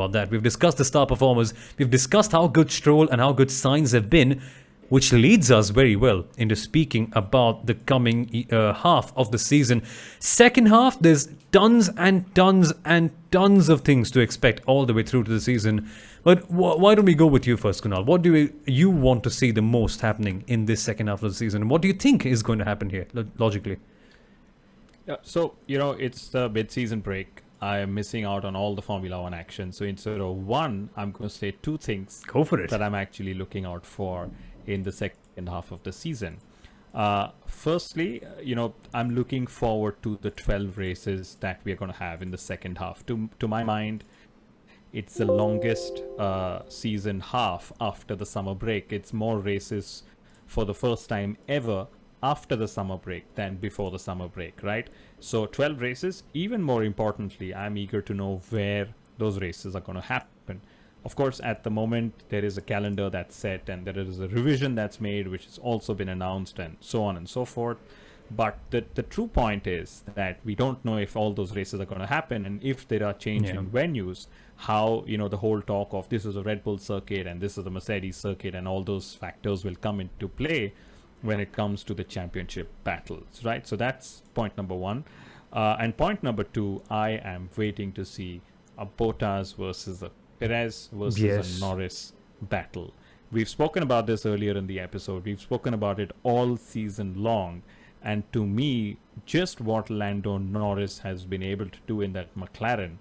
about that. We've discussed the star performers. We've discussed how good Stroll and how good Sainz have been, which leads us very well into speaking about the coming half of the season. Second half, there's tons and tons and tons of things to expect all the way through to the season. But why don't we go with you first, Kunal? What do you want to see the most happening in this second half of the season? What do you think is going to happen here, logically? Yeah, so, it's the mid-season break. I am missing out on all the Formula One action. So instead of one, I'm going to say two things. Go for it. That I'm actually looking out for in the second half of the season. Firstly, I'm looking forward to the 12 races that we are going to have in the second half. To my mind, it's the longest season half after the summer break. It's more races for the first time ever after the summer break than before the summer break, right? So 12 races. Even more importantly, I'm eager to know where those races are going to happen. Of course, at the moment, there is a calendar that's set and there is a revision that's made, which has also been announced and so on and so forth. But the true point is that we don't know if all those races are going to happen, and if there are changes in venues, how, the whole talk of this is a Red Bull circuit and this is a Mercedes circuit and all those factors will come into play when it comes to the championship battles, right? So that's point number one. And point number two, I am waiting to see a Bottas versus a Perez versus a Norris battle. We've spoken about this earlier in the episode. We've spoken about it all season long. And to me, just what Lando Norris has been able to do in that McLaren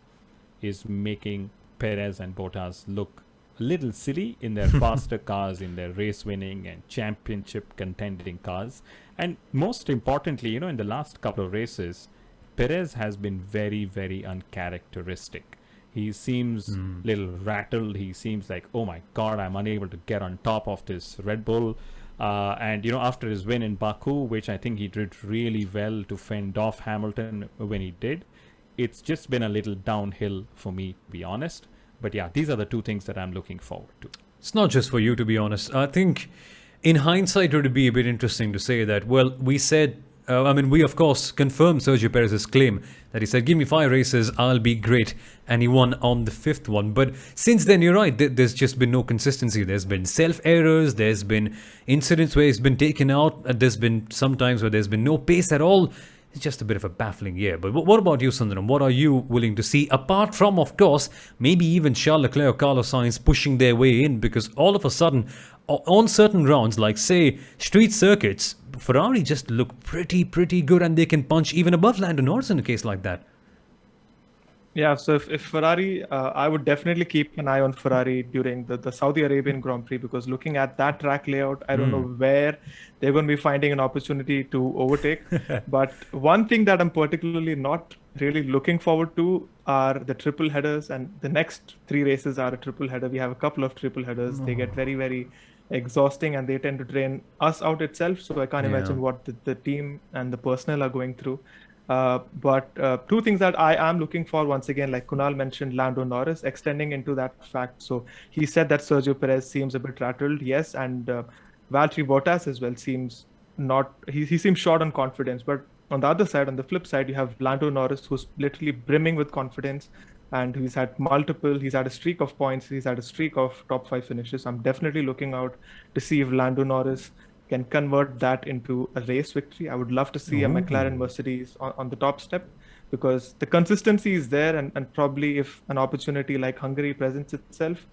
is making Perez and Bottas look a little silly in their faster cars, in their race winning and championship contending cars. And most importantly, in the last couple of races, Perez has been very, very uncharacteristic. He seems a little rattled. He seems like, oh my God, I'm unable to get on top of this Red Bull. And, after his win in Baku, which I think he did really well to fend off Hamilton when he did, it's just been a little downhill for me, to be honest. But yeah, these are the two things that I'm looking forward to. It's not just for you, to be honest. I think in hindsight, it would be a bit interesting to say that, well, we said, we of course confirmed Sergio Perez's claim that he said, give me 5 races, I'll be great. And he won on the 5th one. But since then, you're right, there's just been no consistency. There's been self-errors, there's been incidents where he's been taken out, and there's been sometimes where there's been no pace at all. It's just a bit of a baffling year. But what about you, Sundaram? What are you willing to see? Apart from, of course, maybe even Charles Leclerc or Carlos Sainz pushing their way in, because all of a sudden, on certain rounds, like say street circuits, Ferrari just look pretty good, and they can punch even above Lando Norris in a case like that. Yeah, so if Ferrari, I would definitely keep an eye on Ferrari during the Saudi Arabian Grand Prix, because looking at that track layout, I don't know where they're going to be finding an opportunity to overtake. But one thing that I'm particularly not really looking forward to are the triple headers, and the next 3 races are a triple header. We have a couple of triple headers. They get very, very exhausting, and they tend to drain us out itself. So I can't imagine what the team and the personnel are going through. But 2 things that I am looking for, once again, like Kunal mentioned, Lando Norris extending into that fact. So he said that Sergio Perez seems a bit rattled, yes, and Valtteri Bottas as well seems not, he seems short on confidence. But on the other side, on the flip side, you have Lando Norris, who's literally brimming with confidence, and he's had a streak of points, he's had a streak of top 5 finishes. I'm definitely looking out to see if Lando Norris can convert that into a race victory. I would love to see a McLaren Mercedes on the top step, because the consistency is there, and probably if an opportunity like Hungary presents itself,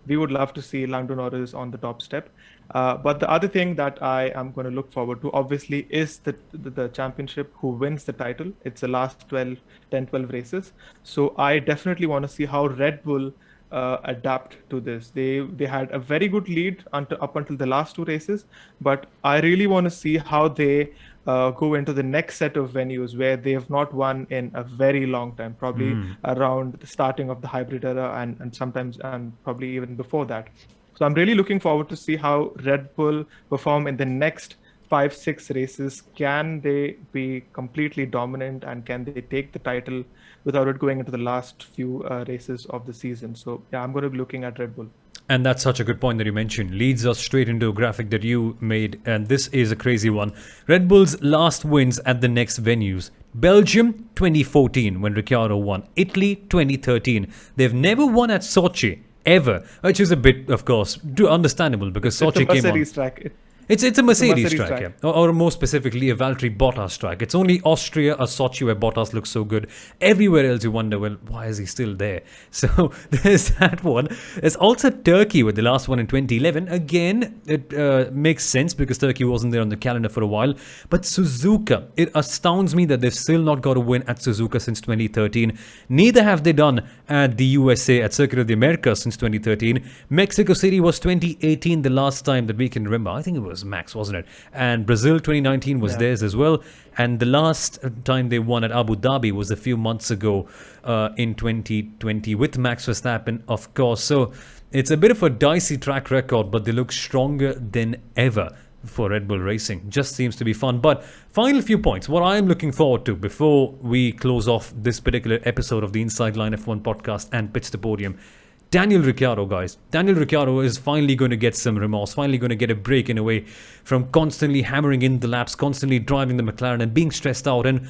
we would love to see Lando Norris on the top step. But the other thing that I am going to look forward to, obviously, is the championship, who wins the title. It's the last 10, 12 races. So I definitely want to see how Red Bull adapt to this. They had a very good lead up until the last 2 races, but I really want to see how they go into the next set of venues where they have not won in a very long time, probably around the starting of the hybrid era, and sometimes and probably even before that. So I'm really looking forward to see how Red Bull perform in the next 5-6 races. Can they be completely dominant, and can they take the title without it going into the last few races of the season? So yeah, I'm going to be looking at Red Bull. And that's such a good point that you mentioned. Leads us straight into a graphic that you made, and this is a crazy one. Red Bull's last wins at the next venues. Belgium 2014 when Ricciardo won. Italy 2013. They've never won at Sochi ever, which is a bit, of course, understandable because Sochi came on. Track. It's a Mercedes Mercedes track, track. yeah. Or more specifically, a Valtteri Bottas track. It's only Austria or Sochi where Bottas looks so good. Everywhere else you wonder, well, why is he still there? So there's that one. There's also Turkey with the last one in 2011. Again, it makes sense because Turkey wasn't there on the calendar for a while. But Suzuka, it astounds me that they've still not got a win at Suzuka since 2013. Neither have they done at the USA at Circuit of the Americas since 2013. Mexico City was 2018, the last time that we can remember. I think it was Max, wasn't it? And Brazil 2019 was theirs as well. And the last time they won at Abu Dhabi was a few months ago in 2020 with Max Verstappen, of course. So it's a bit of a dicey track record, but they look stronger than ever for Red Bull Racing. Just seems to be fun. But final few points, what I'm looking forward to before we close off this particular episode of the Inside Line F1 podcast and Pits to Podium. Daniel Ricciardo, guys. Daniel Ricciardo is finally going to get some remorse, finally going to get a break in a way from constantly hammering in the laps, constantly driving the McLaren and being stressed out. And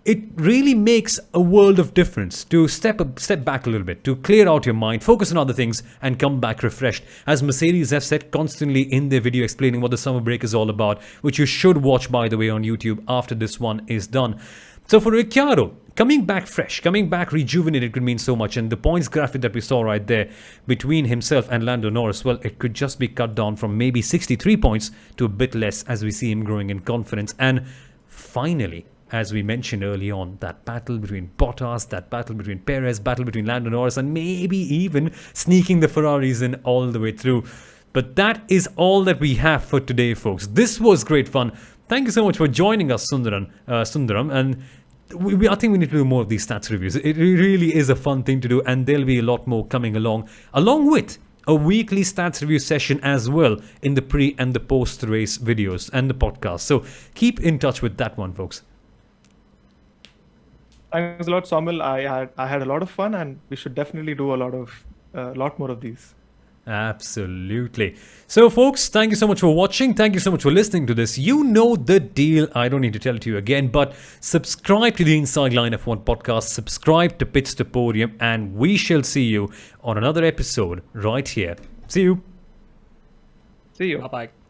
it really makes a world of difference to step back a little bit, to clear out your mind, focus on other things and come back refreshed. As Mercedes have said constantly in their video explaining what the summer break is all about, which you should watch, by the way, on YouTube after this one is done. So for Ricciardo, coming back fresh, coming back rejuvenated could mean so much. And the points graphic that we saw right there between himself and Lando Norris, well, it could just be cut down from maybe 63 points to a bit less as we see him growing in confidence. And finally, as we mentioned early on, that battle between Bottas, that battle between Perez, battle between Lando Norris, and maybe even sneaking the Ferraris in all the way through. But that is all that we have for today, folks. This was great fun. Thank you so much for joining us, Sundaram. And I think we need to do more of these stats reviews. It really is a fun thing to do, and there'll be a lot more coming along with a weekly stats review session as well in the pre and the post race videos and the podcast. So keep in touch with that one, folks. Thanks a lot, Soumil. I had a lot of fun, and we should definitely do a lot more of these. Absolutely. So folks, thank you so much for watching. Thank you so much for listening to this. You know the deal. I don't need to tell it to you again, but subscribe to the Inside Line F1 podcast, subscribe to Pits to Podium, and we shall see you on another episode right here. See you. See you. Bye-bye.